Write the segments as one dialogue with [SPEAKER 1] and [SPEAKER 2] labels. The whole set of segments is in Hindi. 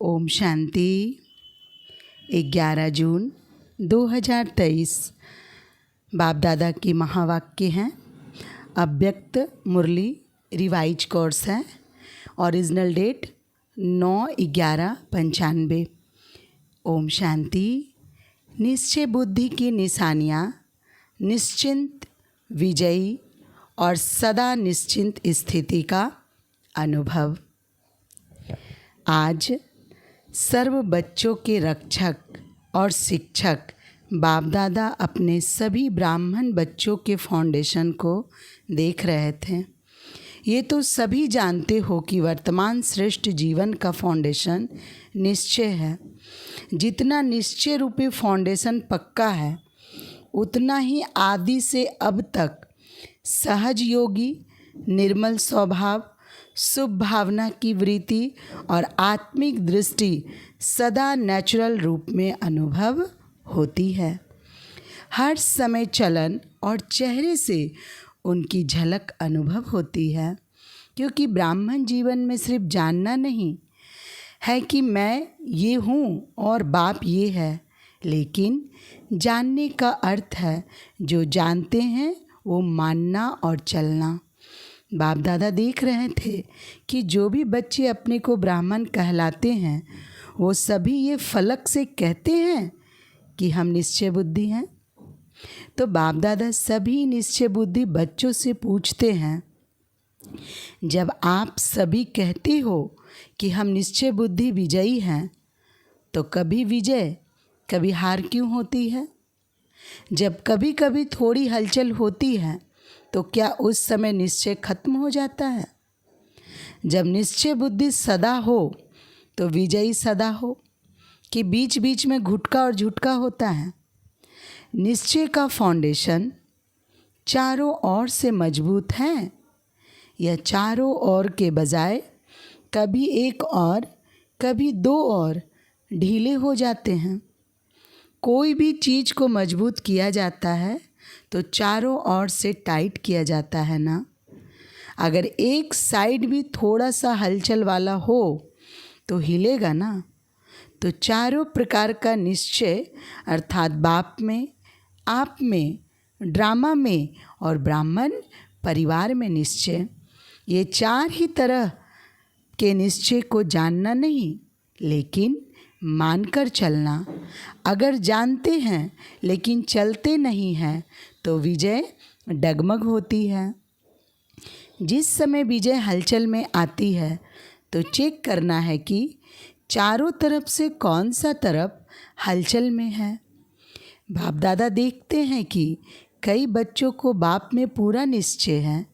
[SPEAKER 1] ओम शांति। 11 जून 2023 बाप दादा की महावाक्य हैं। अव्यक्त मुरली रिवाइज कोर्स है। Original date 9/11/95। ओम शांति। निश्चय बुद्धि की निशानियाँ निश्चिंत, विजयी और सदा निश्चिंत स्थिति का अनुभव। आज सर्व बच्चों के रक्षक और शिक्षक बाप दादा अपने सभी ब्राह्मण बच्चों के फाउंडेशन को देख रहे थे। ये तो सभी जानते हो कि वर्तमान श्रेष्ठ जीवन का फाउंडेशन निश्चय है। जितना निश्चय रूपी फाउंडेशन पक्का है, उतना ही आदि से अब तक सहज योगी, निर्मल स्वभाव, शुभ भावना की वृत्ति और आत्मिक दृष्टि सदा नेचुरल रूप में अनुभव होती है। हर समय चलन और चेहरे से उनकी झलक अनुभव होती है, क्योंकि ब्राह्मण जीवन में सिर्फ जानना नहीं है कि मैं ये हूँ और बाप ये है, लेकिन जानने का अर्थ है जो जानते हैं वो मानना और चलना। बाप दादा देख रहे थे कि जो भी बच्चे अपने को ब्राह्मण कहलाते हैं, वो सभी ये फलक से कहते हैं कि हम निश्चय बुद्धि हैं। तो बाप दादा सभी निश्चय बुद्धि बच्चों से पूछते हैं, जब आप सभी कहते हो कि हम निश्चय बुद्धि विजयी हैं, तो कभी विजय कभी हार क्यों होती है? जब कभी कभी थोड़ी हलचल होती है, तो क्या उस समय निश्चय खत्म हो जाता है? जब निश्चय बुद्धि सदा हो तो विजयी सदा हो, कि बीच बीच में घुटका और झुटका होता है? निश्चय का फाउंडेशन चारों ओर से मजबूत है या चारों ओर के बजाय कभी एक और कभी दो और ढीले हो जाते हैं? कोई भी चीज़ को मजबूत किया जाता है तो चारों ओर से टाइट किया जाता है ना। अगर एक साइड भी थोड़ा सा हलचल वाला हो तो हिलेगा ना। तो चारों प्रकार का निश्चय अर्थात बाप में, आप में, ड्रामा में और ब्राह्मण परिवार में निश्चय, ये चार ही तरह के निश्चय को जानना नहीं, लेकिन मानकर चलना। अगर जानते हैं लेकिन चलते नहीं हैं तो विजय डगमग होती है। जिस समय विजय हलचल में आती है तो चेक करना है कि चारों तरफ से कौन सा तरफ हलचल में है। बाप दादा देखते हैं कि कई बच्चों को बाप में पूरा निश्चय है,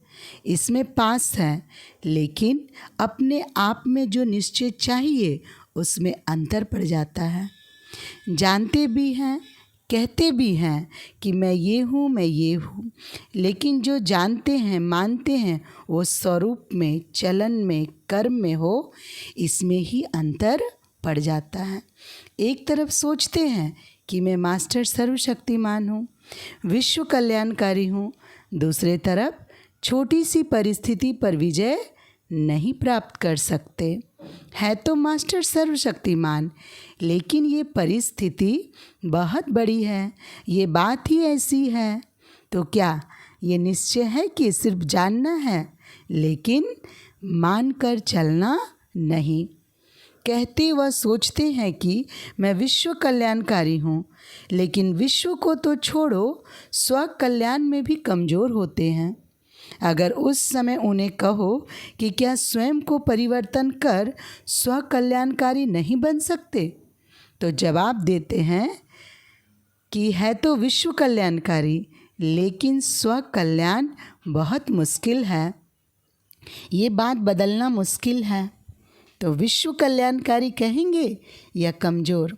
[SPEAKER 1] इसमें पास है, लेकिन अपने आप में जो निश्चय चाहिए उसमें अंतर पड़ जाता है। जानते भी हैं, कहते भी हैं कि मैं ये हूँ, मैं ये हूँ, लेकिन जो जानते हैं, मानते हैं, वो स्वरूप में, चलन में, कर्म में हो, इसमें ही अंतर पड़ जाता है। एक तरफ सोचते हैं कि मैं मास्टर सर्वशक्तिमान हूँ, विश्व कल्याणकारी हूँ, दूसरे तरफ छोटी सी परिस्थिति पर विजय नहीं प्राप्त कर सकते। है तो मास्टर सर्वशक्तिमान, लेकिन ये परिस्थिति बहुत बड़ी है, ये बात ही ऐसी है। तो क्या ये निश्चय है कि सिर्फ जानना है लेकिन मानकर चलना नहीं? कहते व सोचते हैं कि मैं विश्व कल्याणकारी हूँ, लेकिन विश्व को तो छोड़ो, स्व कल्याण में भी कमज़ोर होते हैं। अगर उस समय उन्हें कहो कि क्या स्वयं को परिवर्तन कर स्व कल्याणकारी नहीं बन सकते, तो जवाब देते हैं कि है तो विश्व कल्याणकारी, लेकिन स्व कल्याण बहुत मुश्किल है, ये बात बदलना मुश्किल है। तो विश्व कल्याणकारी कहेंगे या कमज़ोर?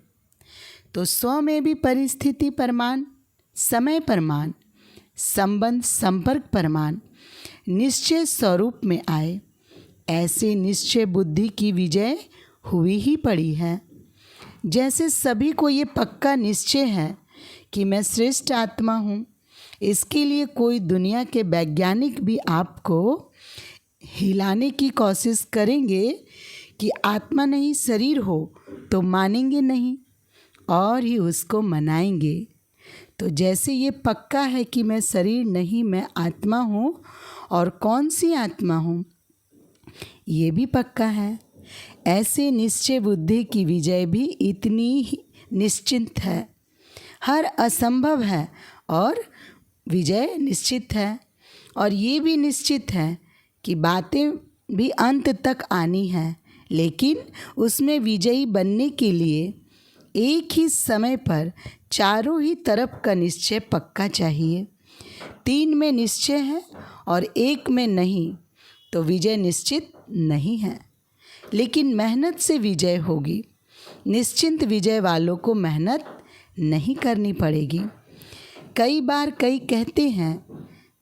[SPEAKER 1] तो स्व में भी परिस्थिति प्रमाण, समय प्रमाण, संबंध संपर्क प्रमाण, निश्चय स्वरूप में आए। ऐसे निश्चय बुद्धि की विजय हुई ही पड़ी है। जैसे सभी को ये पक्का निश्चय है कि मैं श्रेष्ठ आत्मा हूँ, इसके लिए कोई दुनिया के वैज्ञानिक भी आपको हिलाने की कोशिश करेंगे कि आत्मा नहीं शरीर हो, तो मानेंगे नहीं और ही उसको मनाएंगे। तो जैसे ये पक्का है कि मैं शरीर नहीं, मैं आत्मा हूँ, और कौन सी आत्मा हूँ, ये भी पक्का है। ऐसे निश्चय बुद्धि की विजय भी इतनी ही निश्चित है। हर असंभव है और विजय निश्चित है। और ये भी निश्चित है कि बातें भी अंत तक आनी है, लेकिन उसमें विजयी बनने के लिए एक ही समय पर चारों ही तरफ का निश्चय पक्का चाहिए। 3 में निश्चय है और 1 में नहीं, तो विजय निश्चित नहीं है। लेकिन मेहनत से विजय होगी। निश्चिंत विजय वालों को मेहनत नहीं करनी पड़ेगी। कई बार कई कहते हैं,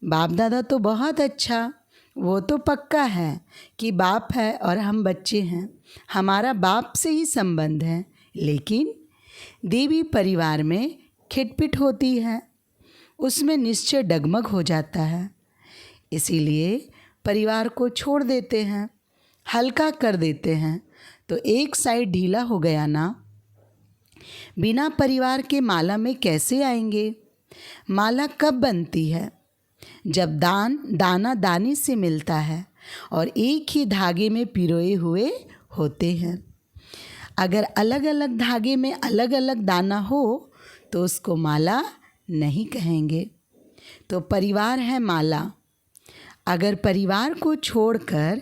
[SPEAKER 1] बाप दादा तो बहुत अच्छा, वो तो पक्का है कि बाप है और हम बच्चे हैं, हमारा बाप से ही संबंध है। लेकिन देवी परिवार में खिटपिट होती है, उसमें निश्चय डगमग हो जाता है। इसीलिए परिवार को छोड़ देते हैं, हल्का कर देते हैं, तो एक साइड ढीला हो गया ना। बिना परिवार के माला में कैसे आएंगे? माला कब बनती है? जब दाना दाने से मिलता है और एक ही धागे में पिरोए हुए होते हैं। अगर अलग अलग धागे में अलग अलग दाना हो तो उसको माला नहीं कहेंगे। तो परिवार है माला। अगर परिवार को छोड़कर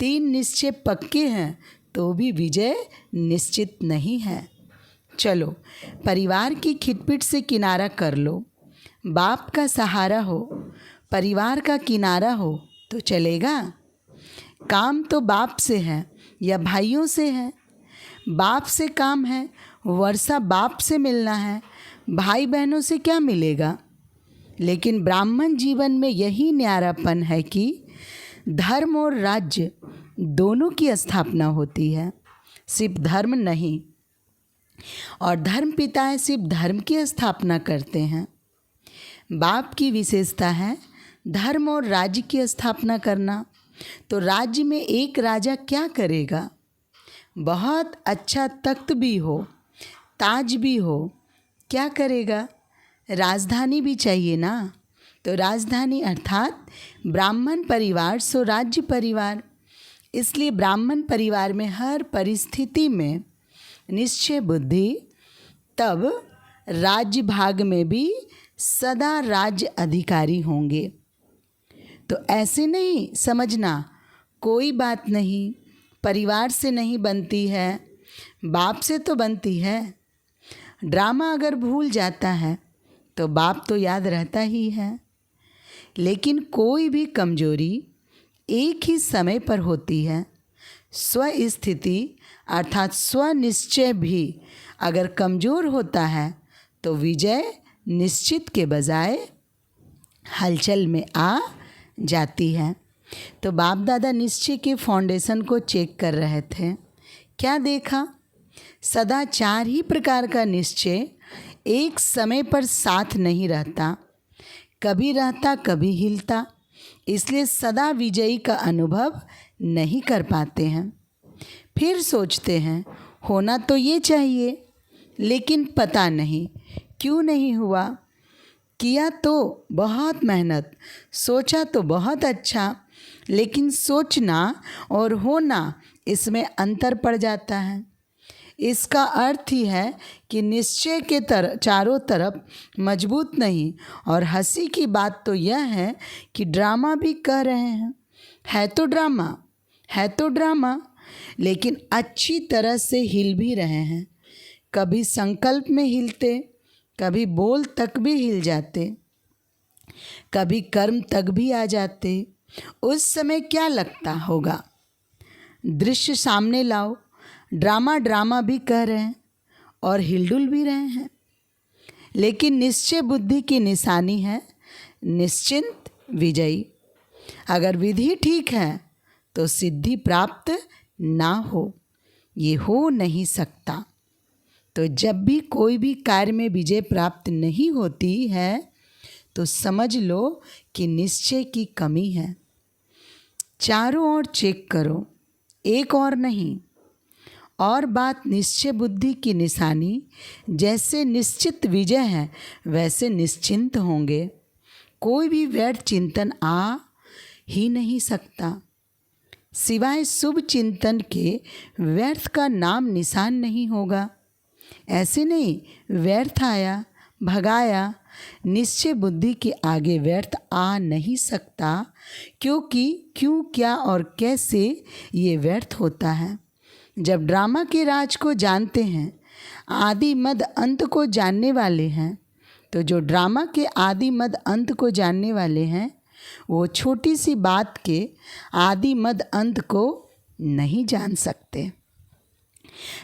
[SPEAKER 1] 3 निश्चय पक्के हैं तो भी विजय निश्चित नहीं है। चलो, परिवार की खिटपिट से किनारा कर लो। बाप का सहारा हो, परिवार का किनारा हो तो चलेगा। काम तो बाप से है या भाइयों से है। बाप से काम है, वर्षा बाप से मिलना है, भाई बहनों से क्या मिलेगा। लेकिन ब्राह्मण जीवन में यही न्यारापन है कि धर्म और राज्य दोनों की स्थापना होती है, सिर्फ धर्म नहीं। और धर्म पिताएं सिर्फ धर्म की स्थापना करते हैं। बाप की विशेषता है धर्म और राज्य की स्थापना करना। तो राज्य में एक राजा क्या करेगा? बहुत अच्छा तख्त भी हो, ताज भी हो, क्या करेगा? राजधानी भी चाहिए ना। तो राजधानी अर्थात ब्राह्मण परिवार सो राज्य परिवार। इसलिए ब्राह्मण परिवार में हर परिस्थिति में निश्चय बुद्धि, तब राज्य भाग में भी सदा राज्य अधिकारी होंगे। तो ऐसे नहीं समझना कोई बात नहीं, परिवार से नहीं बनती है, बाप से तो बनती है। ड्रामा अगर भूल जाता है तो बाप तो याद रहता ही है। लेकिन कोई भी कमजोरी एक ही समय पर होती है। स्वस्थिति अर्थात स्वनिश्चय भी अगर कमज़ोर होता है तो विजय निश्चित के बजाय हलचल में आ जाती है। तो बाप दादा निश्चय के फाउंडेशन को चेक कर रहे थे। क्या देखा? सदा 4 ही प्रकार का निश्चय एक समय पर साथ नहीं रहता, कभी रहता कभी हिलता। इसलिए सदा विजयी का अनुभव नहीं कर पाते हैं। फिर सोचते हैं होना तो ये चाहिए, लेकिन पता नहीं क्यों नहीं हुआ। किया तो बहुत मेहनत, सोचा तो बहुत अच्छा, लेकिन सोचना और होना इसमें अंतर पड़ जाता है। इसका अर्थ ही है कि निश्चय के चारों तरफ मजबूत नहीं। और हंसी की बात तो यह है कि ड्रामा भी कर रहे हैं, है तो ड्रामा, है तो ड्रामा, लेकिन अच्छी तरह से हिल भी रहे हैं। कभी संकल्प में हिलते, कभी बोल तक भी हिल जाते, कभी कर्म तक भी आ जाते। उस समय क्या लगता होगा? दृश्य सामने लाओ, ड्रामा भी कह रहे हैं और हिलडुल भी रहे हैं। लेकिन निश्चय बुद्धि की निशानी है निश्चिंत विजयी। अगर विधि ठीक है तो सिद्धि प्राप्त ना हो, ये हो नहीं सकता। तो जब भी कोई भी कार्य में विजय प्राप्त नहीं होती है तो समझ लो कि निश्चय की कमी है। चारों ओर चेक करो, एक और नहीं। और बात निश्चय बुद्धि की निशानी, जैसे निश्चित विजय है वैसे निश्चिंत होंगे। कोई भी व्यर्थ चिंतन आ ही नहीं सकता। सिवाय शुभ चिंतन के व्यर्थ का नाम निशान नहीं होगा। ऐसे नहीं व्यर्थ आया भगाया, निश्चय बुद्धि के आगे व्यर्थ आ नहीं सकता, क्योंकि क्यों क्या और कैसे ये व्यर्थ होता है। जब ड्रामा के राज को जानते हैं, आदि मद अंत को जानने वाले हैं, तो जो ड्रामा के आदि मद अंत को जानने वाले हैं वो छोटी सी बात के आदि मद अंत को नहीं जान सकते।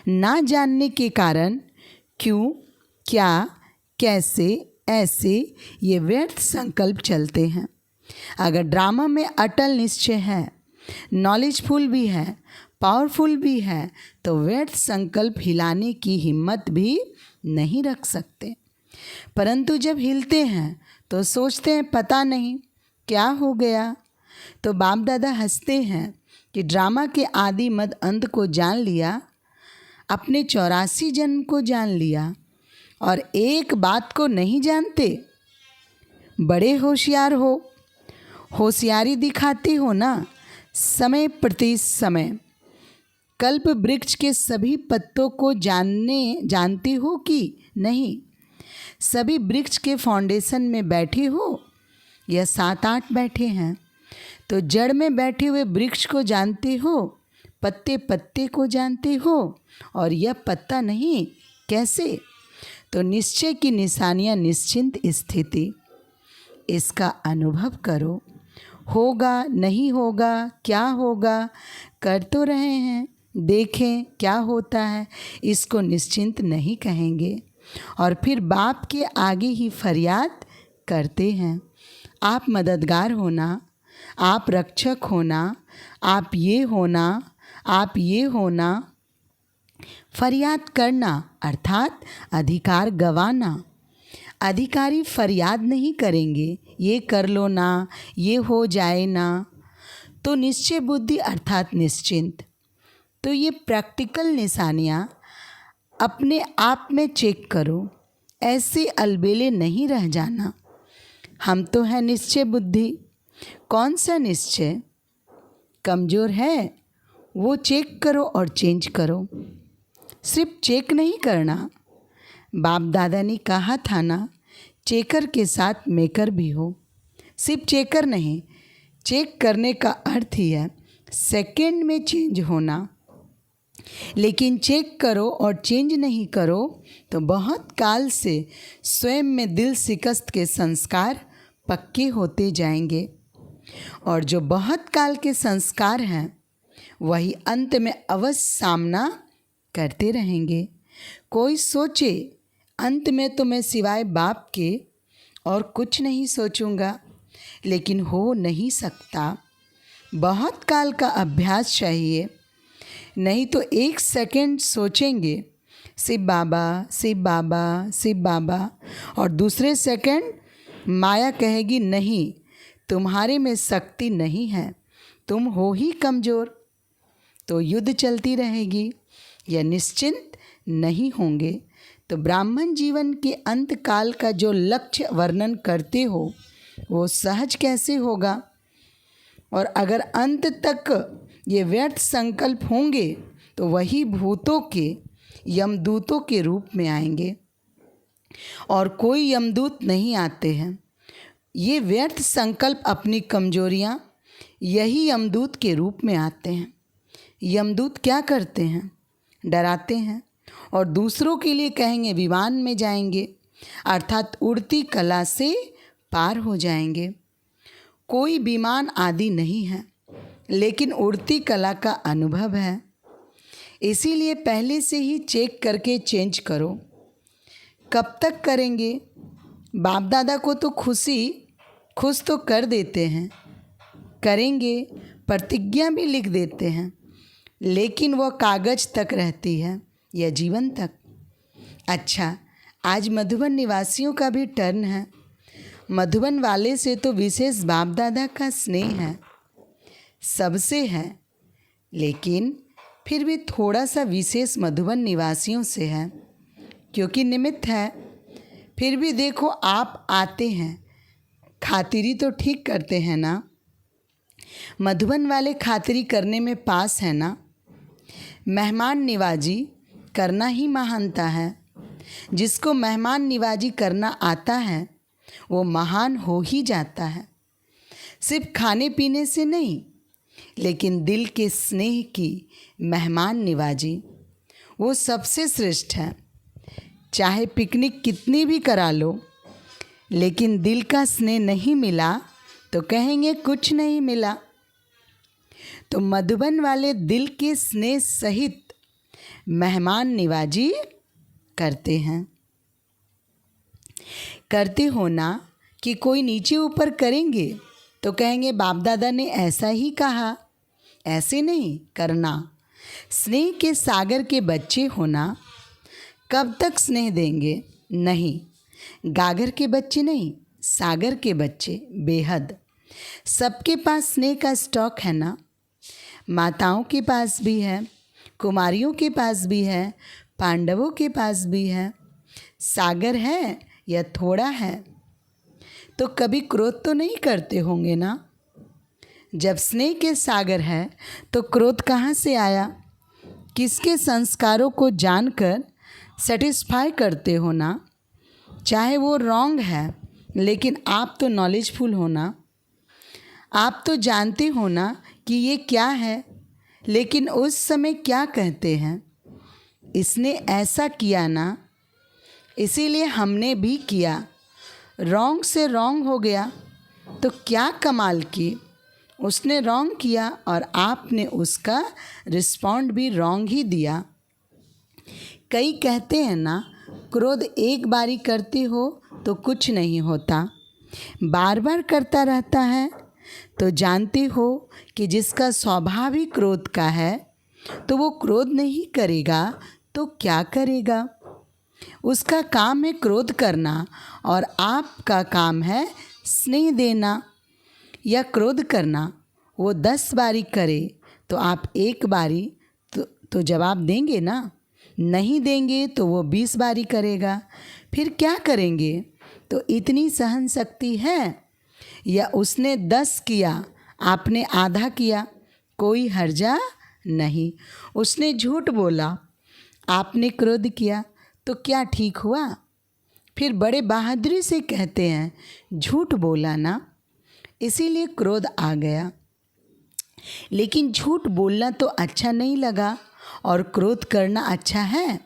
[SPEAKER 1] ना जानने के कारण क्यों क्या कैसे ऐसे ये व्यर्थ संकल्प चलते हैं। अगर ड्रामा में अटल निश्चय है, नॉलेजफुल भी है, पावरफुल भी है, तो व्यर्थ संकल्प हिलाने की हिम्मत भी नहीं रख सकते। परंतु जब हिलते हैं तो सोचते हैं पता नहीं क्या हो गया। तो बाप दादा हंसते हैं कि ड्रामा के आदि मद अंत को जान लिया, अपने 84 जन्म को जान लिया, और एक बात को नहीं जानते। बड़े होशियार हो, होशियारी दिखाते हो ना समय प्रति समय। कल्प वृक्ष के सभी पत्तों को जानते हो कि नहीं? सभी वृक्ष के फाउंडेशन में बैठे हो या 7-8 बैठे हैं? तो जड़ में बैठे हुए वृक्ष को जानते हो, पत्ते पत्ते को जानते हो, और यह पत्ता नहीं कैसे? तो निश्चय की निशानियाँ निश्चिंत स्थिति, इसका अनुभव करो। होगा नहीं होगा क्या होगा कर तो रहे हैं, देखें क्या होता है, इसको निश्चिंत नहीं कहेंगे। और फिर बाप के आगे ही फरियाद करते हैं, आप मददगार होना, आप रक्षक होना, आप ये होना, आप ये होना। फरियाद करना अर्थात अधिकार गंवाना। अधिकारी फरियाद नहीं करेंगे, ये कर लो ना, ये हो जाए ना। तो निश्चय बुद्धि अर्थात निश्चिंत। तो ये प्रैक्टिकल निशानियाँ अपने आप में चेक करो, ऐसे अलबेले नहीं रह जाना। हम तो हैं निश्चय बुद्धि। कौन सा निश्चय कमज़ोर है वो चेक करो और चेंज करो। सिर्फ चेक नहीं करना, बाप दादा ने कहा था ना, चेकर के साथ मेकर भी हो। सिर्फ चेकर नहीं, चेक करने का अर्थ ही है सेकंड में चेंज होना। लेकिन चेक करो और चेंज नहीं करो तो बहुत काल से स्वयं में दिल शिकस्त के संस्कार पक्के होते जाएंगे, और जो बहुत काल के संस्कार हैं वही अंत में अवश्य सामना करते रहेंगे। कोई सोचे अंत में तो मैं सिवाय बाप के और कुछ नहीं सोचूंगा, लेकिन हो नहीं सकता। बहुत काल का अभ्यास चाहिए, नहीं तो एक सेकंड सोचेंगे शिव बाबा शिव बाबा शिव बाबा, और दूसरे सेकंड माया कहेगी नहीं, तुम्हारे में शक्ति नहीं है, तुम हो ही कमज़ोर। तो युद्ध चलती रहेगी या निश्चिंत नहीं होंगे। तो ब्राह्मण जीवन के अंत काल का जो लक्ष्य वर्णन करते हो वो सहज कैसे होगा? और अगर अंत तक ये व्यर्थ संकल्प होंगे तो वही भूतों के यमदूतों के रूप में आएंगे, और कोई यमदूत नहीं आते हैं। ये व्यर्थ संकल्प अपनी कमजोरियाँ यही यमदूत के रूप में आते हैं। यमदूत क्या करते हैं? डराते हैं और दूसरों के लिए कहेंगे विमान में जाएंगे, अर्थात उड़ती कला से पार हो जाएंगे। कोई विमान आदि नहीं है, लेकिन उड़ती कला का अनुभव है। इसीलिए पहले से ही चेक करके चेंज करो। कब तक करेंगे? बाप दादा को तो खुश तो कर देते हैं, करेंगे, प्रतिज्ञा भी लिख देते हैं, लेकिन वह कागज तक रहती है या जीवन तक। अच्छा, आज मधुबन निवासियों का भी टर्न है। मधुबन वाले से तो विशेष बाप दादा का स्नेह है, सबसे है, लेकिन फिर भी थोड़ा सा विशेष मधुबन निवासियों से है, क्योंकि निमित्त है। फिर भी देखो आप आते हैं, खातिरी तो ठीक करते हैं ना। मधुबन वाले खातिरी करने में पास है ना। मेहमान निवाजी करना ही महानता है। जिसको मेहमान निवाजी करना आता है वो महान हो ही जाता है। सिर्फ खाने पीने से नहीं, लेकिन दिल के स्नेह की मेहमान निवाजी वो सबसे श्रेष्ठ है। चाहे पिकनिक कितनी भी करा लो, लेकिन दिल का स्नेह नहीं मिला तो कहेंगे कुछ नहीं मिला। तो मधुबन वाले दिल के स्नेह सहित मेहमान निवाजी करते हैं। करते हो ना कि कोई नीचे ऊपर करेंगे तो कहेंगे बाप दादा ने ऐसा ही कहा। ऐसे नहीं करना। स्नेह के सागर के बच्चे होना। कब तक स्नेह देंगे? नहीं, गागर के बच्चे नहीं, सागर के बच्चे बेहद। सबके पास स्नेह का स्टॉक है ना। माताओं के पास भी है, कुमारियों के पास भी है, पांडवों के पास भी है। सागर है या थोड़ा है? तो कभी क्रोध तो नहीं करते होंगे ना। जब स्नेह के सागर है तो क्रोध कहाँ से आया? किसके संस्कारों को जानकर सेटिस्फाई करते हो ना। चाहे वो रॉन्ग है, लेकिन आप तो नॉलेजफुल हो ना। आप तो जानते हो ना कि ये क्या है, लेकिन उस समय क्या कहते हैं? इसने ऐसा किया ना, इसीलिए हमने भी किया। रॉन्ग से रॉन्ग हो गया तो क्या कमाल की। उसने रॉन्ग किया और आपने उसका रिस्पॉन्ड भी रॉन्ग ही दिया। कई कहते हैं ना, क्रोध एक बारी करते हो तो कुछ नहीं होता, बार बार करता रहता है तो जानते हो कि जिसका स्वभाव ही क्रोध का है तो वो क्रोध नहीं करेगा तो क्या करेगा। उसका काम है क्रोध करना और आपका काम है स्नेह देना या क्रोध करना। वो 10 बारी करे तो आप एक बारी तो जवाब देंगे ना। नहीं देंगे तो वो 20 बारी करेगा। फिर क्या करेंगे? तो इतनी सहन शक्ति है? या उसने 10 किया, आपने आधा किया, कोई हर्जा नहीं। उसने झूठ बोला, आपने क्रोध किया, तो क्या ठीक हुआ? फिर बड़े बहादुरी से कहते हैं झूठ बोला ना, इसीलिए क्रोध आ गया। लेकिन झूठ बोलना तो अच्छा नहीं लगा और क्रोध करना अच्छा है।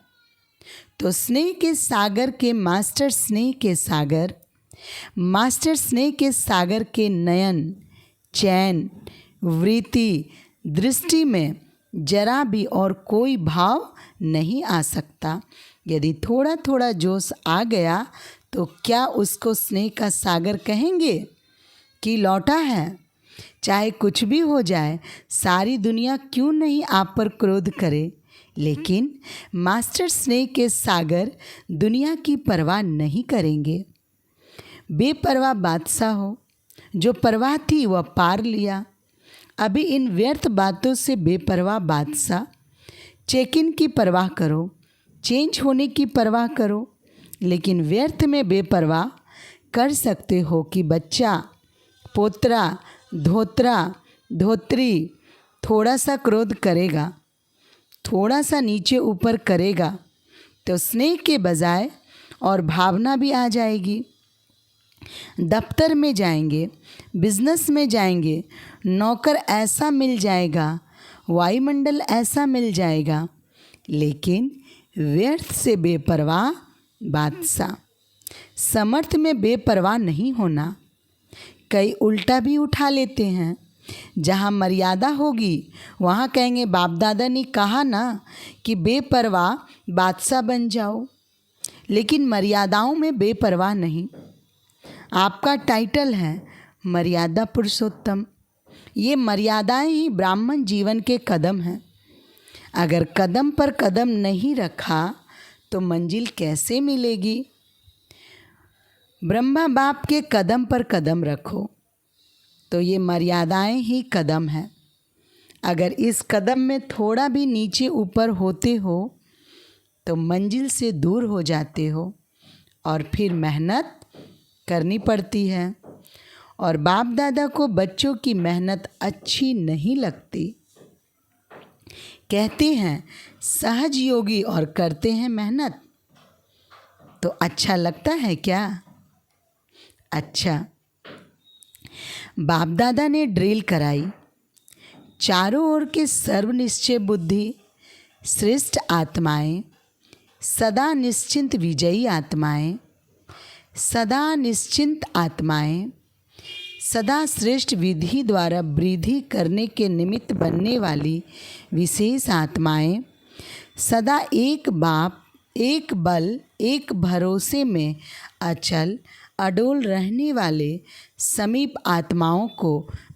[SPEAKER 1] तो स्नेह के सागर के मास्टर स्नेह के सागर, मास्टर स्नेह के सागर के नयन, चैन, वृत्ति, दृष्टि में जरा भी और कोई भाव नहीं आ सकता। यदि थोड़ा थोड़ा जोश आ गया तो क्या उसको स्नेह का सागर कहेंगे कि लौटा है? चाहे कुछ भी हो जाए, सारी दुनिया क्यों नहीं आप पर क्रोध करे, लेकिन मास्टर स्नेह के सागर दुनिया की परवाह नहीं करेंगे। बेपरवाह बादशाह हो, जो परवाह थी वह पार लिया। अभी इन व्यर्थ बातों से बेपरवाह बादशाह, चेक इन की परवाह करो, चेंज होने की परवाह करो, लेकिन व्यर्थ में बेपरवाह कर सकते हो कि बच्चा, पोतरा, धोत्रा, धोत्री थोड़ा सा क्रोध करेगा, थोड़ा सा नीचे ऊपर करेगा तो स्नेह के बजाय और भावना भी आ जाएगी। दफ्तर में जाएंगे, बिजनेस में जाएंगे, नौकर ऐसा मिल जाएगा, वायुमंडल ऐसा मिल जाएगा, लेकिन व्यर्थ से बेपरवाह बादशाह। समर्थ में बेपरवाह नहीं होना। कई उल्टा भी उठा लेते हैं। जहाँ मर्यादा होगी वहाँ कहेंगे बाप दादा ने कहा ना कि बेपरवाह बादशाह बन जाओ, लेकिन मर्यादाओं में बेपरवाह नहीं। आपका टाइटल है मर्यादा पुरुषोत्तम। ये मर्यादाएं ही ब्राह्मण जीवन के कदम हैं। अगर कदम पर कदम नहीं रखा तो मंजिल कैसे मिलेगी? ब्रह्मा बाप के कदम पर कदम रखो तो ये मर्यादाएं ही कदम हैं। अगर इस कदम में थोड़ा भी नीचे ऊपर होते हो तो मंजिल से दूर हो जाते हो और फिर मेहनत करनी पड़ती है। और बाप दादा को बच्चों की मेहनत अच्छी नहीं लगती। कहते हैं सहज योगी और करते हैं मेहनत, तो अच्छा लगता है क्या? अच्छा, बाप दादा ने ड्रिल कराई। चारों ओर के सर्वनिश्चय बुद्धि, श्रेष्ठ आत्माएं, सदा निश्चिंत विजयी आत्माएं, सदा निश्चिंत आत्माएं, सदा श्रेष्ठ विधि द्वारा वृद्धि करने के निमित्त बनने वाली विशेष आत्माएं, सदा एक बाप, एक बल, एक भरोसे में अचल अडोल रहने वाले समीप आत्माओं को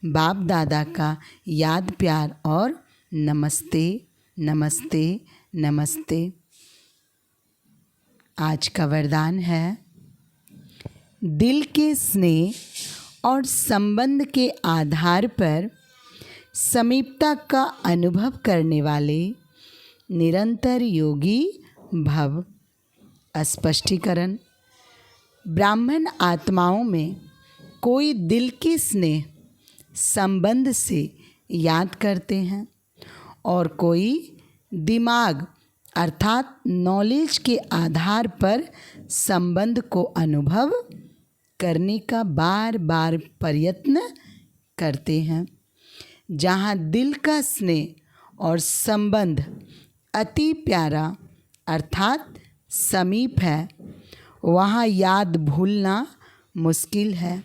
[SPEAKER 1] बाप दादा का याद प्यार और नमस्ते नमस्ते नमस्ते। आज का वरदान है, दिल के स्नेह और संबंध के आधार पर समीपता का अनुभव करने वाले निरंतर योगी भव। स्पष्टीकरण: ब्राह्मण आत्माओं में कोई दिल के स्नेह संबंध से याद करते हैं और कोई दिमाग अर्थात नॉलेज के आधार पर संबंध को अनुभव करने का बार बार प्रयत्न करते हैं। जहाँ दिल का स्नेह और संबंध अति प्यारा अर्थात समीप है, वहाँ याद भूलना मुश्किल है।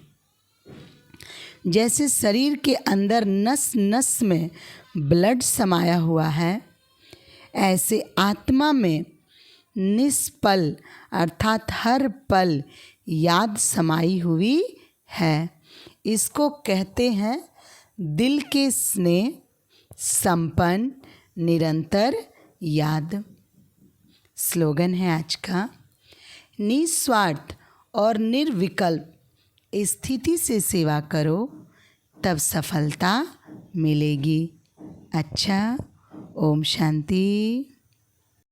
[SPEAKER 1] जैसे शरीर के अंदर नस नस में ब्लड समाया हुआ है, ऐसे आत्मा में निष्पल अर्थात हर पल याद समाई हुई है। इसको कहते हैं दिल के स्नेह संपन्न निरंतर याद। स्लोगन है आज का, निस्वार्थ और निर्विकल्प स्थिति से सेवा करो तब सफलता मिलेगी। अच्छा, ओम शांति।